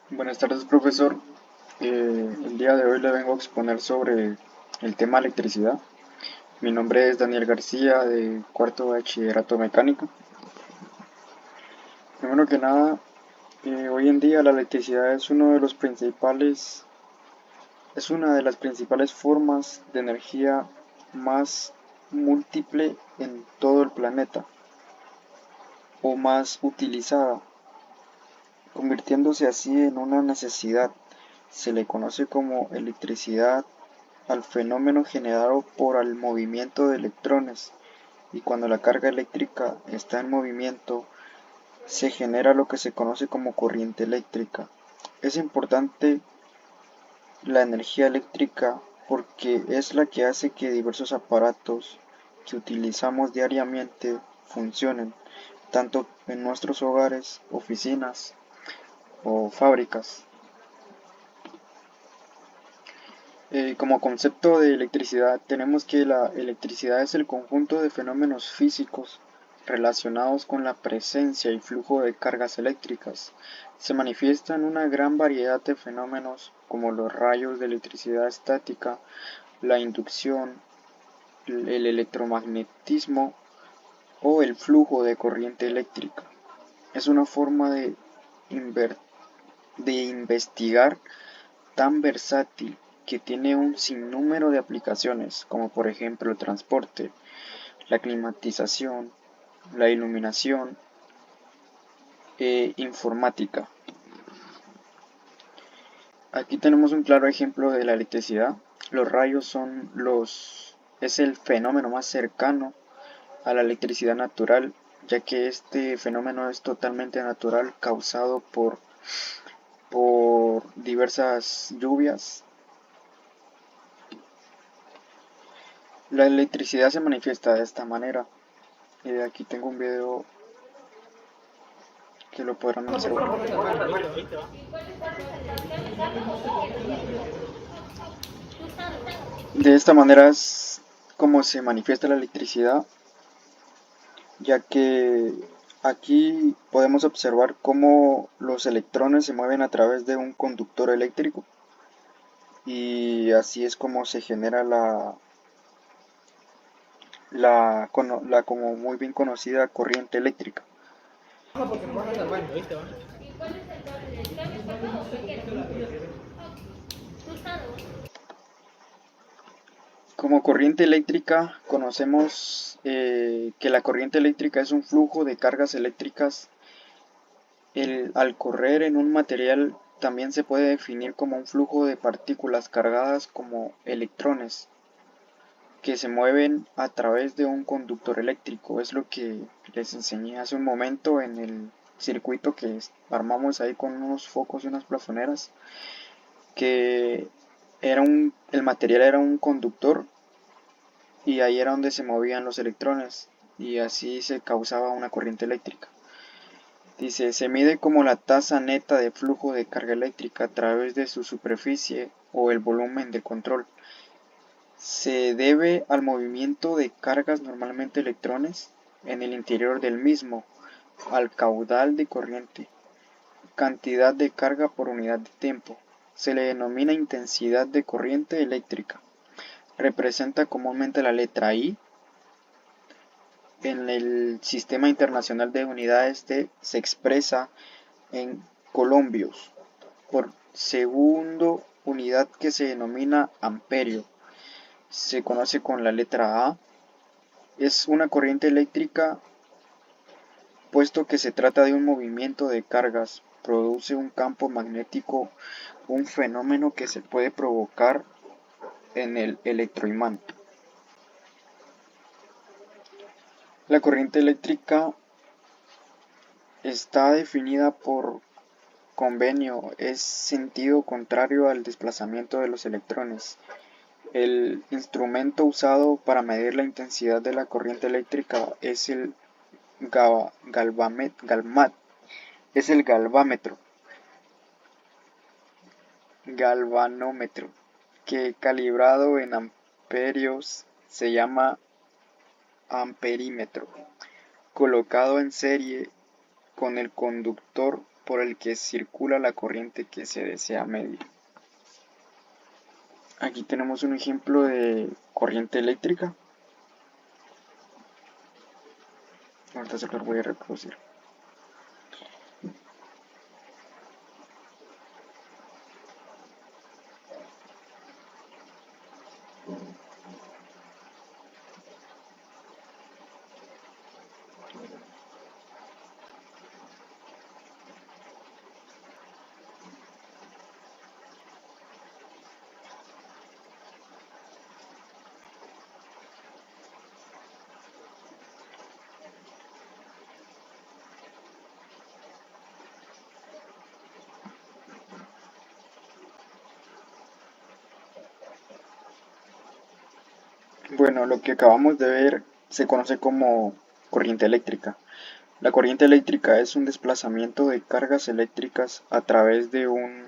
Buenas tardes, profesor. El día de hoy le vengo a exponer sobre el tema electricidad. Mi nombre es Daniel García, de cuarto bachillerato mecánico. Primero que nada, hoy en día la electricidad es una de las principales formas de energía más múltiple en todo el planeta, o más utilizada, convirtiéndose así en una necesidad. Se le conoce como electricidad al fenómeno generado por el movimiento de electrones, y cuando la carga eléctrica está en movimiento se genera lo que se conoce como corriente eléctrica. Es importante la energía eléctrica porque es la que hace que diversos aparatos que utilizamos diariamente funcionen, tanto en nuestros hogares, oficinas o fábricas. Como concepto de electricidad, tenemos que la electricidad es el conjunto de fenómenos físicos relacionados con la presencia y flujo de cargas eléctricas. Se manifiesta en una gran variedad de fenómenos como los rayos de electricidad estática, la inducción, el electromagnetismo o el flujo de corriente eléctrica. Es una forma de investigar tan versátil que tiene un sinnúmero de aplicaciones, como por ejemplo el transporte, la climatización, la iluminación e informática. Aquí tenemos un claro ejemplo de la electricidad. Los rayos es el fenómeno más cercano a la electricidad natural, ya que este fenómeno es totalmente natural, causado por diversas lluvias. La electricidad se manifiesta de esta manera. Aquí tengo un video que lo podrán observar. De esta manera es como se manifiesta la electricidad, ya que aquí podemos observar cómo los electrones se mueven a través de un conductor eléctrico, y así es como se genera la como muy bien conocida corriente eléctrica. Como corriente eléctrica conocemos que la corriente eléctrica es un flujo de cargas eléctricas. Al correr en un material también se puede definir como un flujo de partículas cargadas como electrones que se mueven a través de un conductor eléctrico. Es lo que les enseñé hace un momento en el circuito que armamos ahí con unos focos y unas plafoneras, que el material era un conductor, y ahí era donde se movían los electrones, y así se causaba una corriente eléctrica. Dice, se mide como la tasa neta de flujo de carga eléctrica a través de su superficie o el volumen de control. Se debe al movimiento de cargas, normalmente electrones, en el interior del mismo, al caudal de corriente, cantidad de carga por unidad de tiempo. Se le denomina intensidad de corriente eléctrica. Representa comúnmente la letra I. En el Sistema Internacional de Unidades se expresa en colombios por segundo, unidad que se denomina amperio. Se conoce con la letra A. Es una corriente eléctrica, puesto que se trata de un movimiento de cargas. Produce un campo magnético, un fenómeno que se puede provocar en el electroimán. La corriente eléctrica está definida por convenio, es sentido contrario al desplazamiento de los electrones. El instrumento usado para medir la intensidad de la corriente eléctrica es el galvanómetro, que calibrado en amperios se llama amperímetro, colocado en serie con el conductor por el que circula la corriente que se desea medir. Aquí tenemos un ejemplo de corriente eléctrica. Ahorita se los voy a reproducir. Bueno, lo que acabamos de ver se conoce como corriente eléctrica. La corriente eléctrica es un desplazamiento de cargas eléctricas a través de un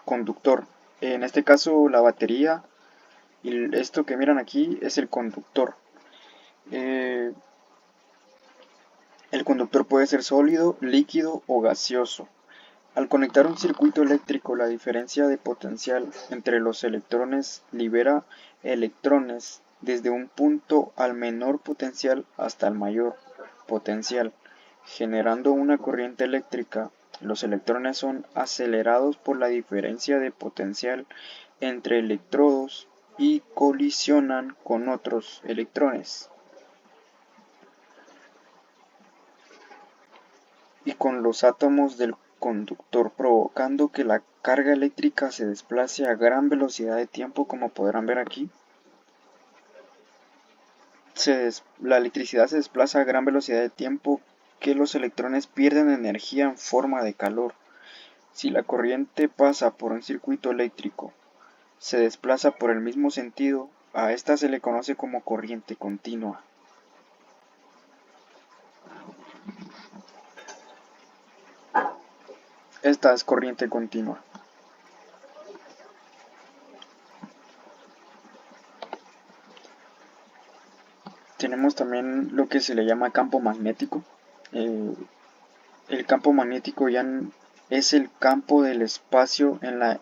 conductor. En este caso, la batería y esto que miran aquí es el conductor. Eh, el conductor puede ser sólido, líquido o gaseoso. Al conectar un circuito eléctrico, la diferencia de potencial entre los electrones libera electrones desde un punto al menor potencial hasta el mayor potencial, generando una corriente eléctrica. Los electrones son acelerados por la diferencia de potencial entre electrodos y colisionan con otros electrones y con los átomos del conductor, provocando que la carga eléctrica se desplace a gran velocidad de tiempo, como podrán ver aquí. La electricidad se desplaza a gran velocidad de tiempo que los electrones pierden energía en forma de calor. Si la corriente pasa por un circuito eléctrico, se desplaza por el mismo sentido, a esta se le conoce como corriente continua. Esta es corriente continua. Tenemos también lo que se le llama campo magnético. El campo magnético ya es el campo del espacio en la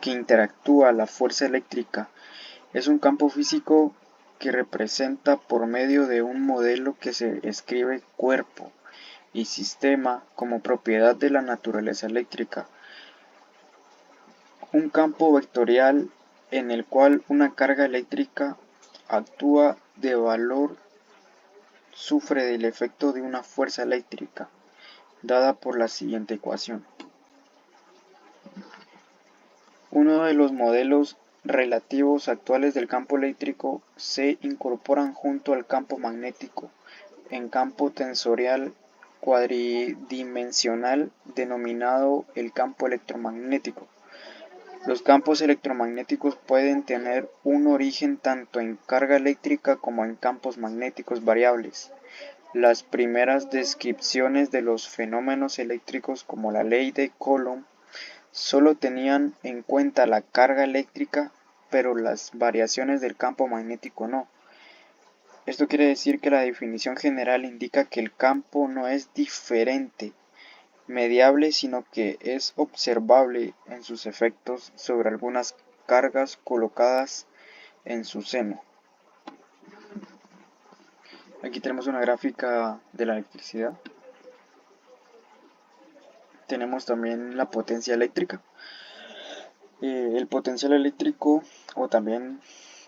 que interactúa la fuerza eléctrica. Es un campo físico que representa por medio de un modelo que se escribe cuerpo y sistema como propiedad de la naturaleza eléctrica. Un campo vectorial en el cual una carga eléctrica actúa de valor sufre del efecto de una fuerza eléctrica, dada por la siguiente ecuación. Uno de los modelos relativos actuales del campo eléctrico se incorporan junto al campo magnético en campo tensorial cuadridimensional denominado el campo electromagnético. Los campos electromagnéticos pueden tener un origen tanto en carga eléctrica como en campos magnéticos variables. Las primeras descripciones de los fenómenos eléctricos, como la ley de Coulomb, solo tenían en cuenta la carga eléctrica, pero las variaciones del campo magnético no. Esto quiere decir que la definición general indica que el campo no es diferente, mediable, sino que es observable en sus efectos sobre algunas cargas colocadas en su seno. Aquí tenemos una gráfica de la electricidad. Tenemos también la potencia eléctrica. El potencial eléctrico o también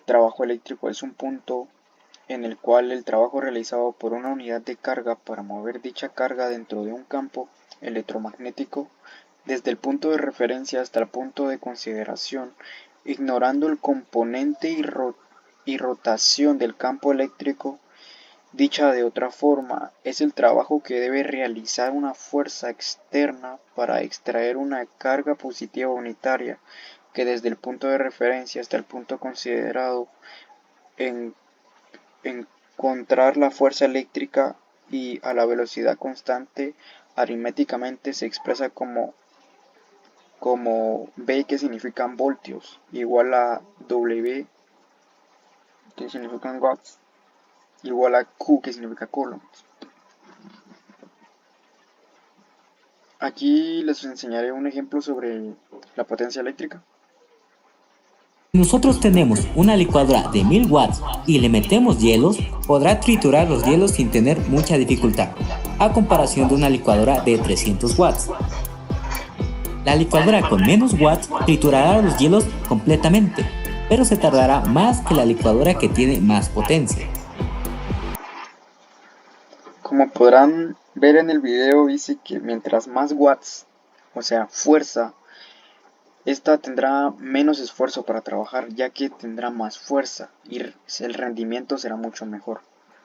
trabajo eléctrico es un punto en el cual el trabajo realizado por una unidad de carga para mover dicha carga dentro de un campo electromagnético desde el punto de referencia hasta el punto de consideración, ignorando el componente y rotación del campo eléctrico. Dicha de otra forma, es el trabajo que debe realizar una fuerza externa para extraer una carga positiva unitaria que desde el punto de referencia hasta el punto considerado encontrar la fuerza eléctrica y a la velocidad constante aritméticamente se expresa como V, que significan voltios, igual a W, que significan watts, igual a Q, que significa coulombs. Aquí les enseñaré un ejemplo sobre la potencia eléctrica. Si nosotros tenemos una licuadora de 1000 watts y le metemos hielos, podrá triturar los hielos sin tener mucha dificultad, a comparación de una licuadora de 300 watts. La licuadora con menos watts triturará los hielos completamente, pero se tardará más que la licuadora que tiene más potencia. Como podrán ver en el video, dice que mientras más watts, o sea, fuerza, esta tendrá menos esfuerzo para trabajar, ya que tendrá más fuerza y el rendimiento será mucho mejor.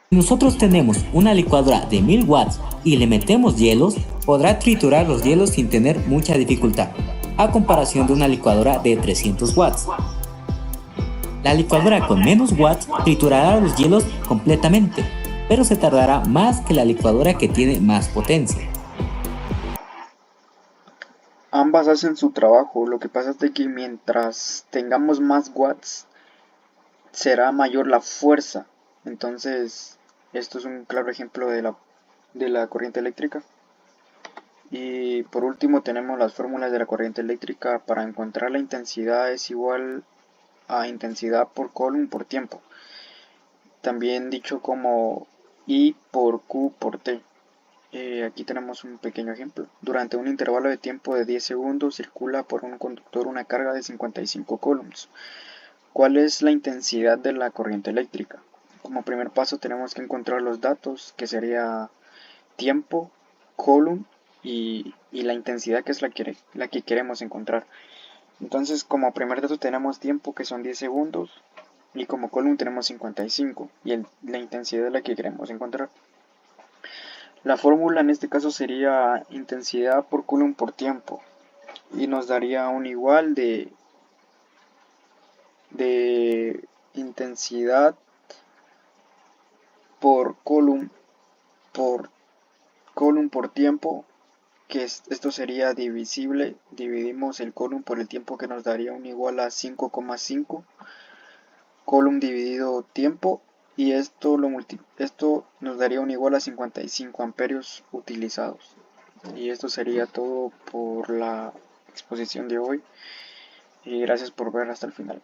Si nosotros tenemos una licuadora de 1000 watts y le metemos hielos, podrá triturar los hielos sin tener mucha dificultad, a comparación de una licuadora de 300 watts. La licuadora con menos watts triturará los hielos completamente, pero se tardará más que la licuadora que tiene más potencia. Ambas hacen su trabajo, lo que pasa es que mientras tengamos más watts, será mayor la fuerza. Entonces, esto es un claro ejemplo de la corriente eléctrica. Y por último tenemos las fórmulas de la corriente eléctrica. Para encontrar la intensidad es igual a intensidad por Coulomb por tiempo, también dicho como I por Q por T. Aquí tenemos un pequeño ejemplo. Durante un intervalo de tiempo de 10 segundos circula por un conductor una carga de 55 coulombs. ¿Cuál es la intensidad de la corriente eléctrica? Como primer paso tenemos que encontrar los datos, que sería tiempo, coulomb y la intensidad, que es la que queremos encontrar. Entonces, como primer dato tenemos tiempo, que son 10 segundos, y como coulomb tenemos 55, y la intensidad es la que queremos encontrar. La fórmula en este caso sería intensidad por coulomb por tiempo, y nos daría un igual de intensidad por coulomb por por tiempo, que esto sería divisible, dividimos el coulomb por el tiempo, que nos daría un igual a 5,5 coulomb dividido tiempo, y esto nos daría un igual a 55 amperios utilizados. Y esto sería todo por la exposición de hoy, y gracias por ver hasta el final.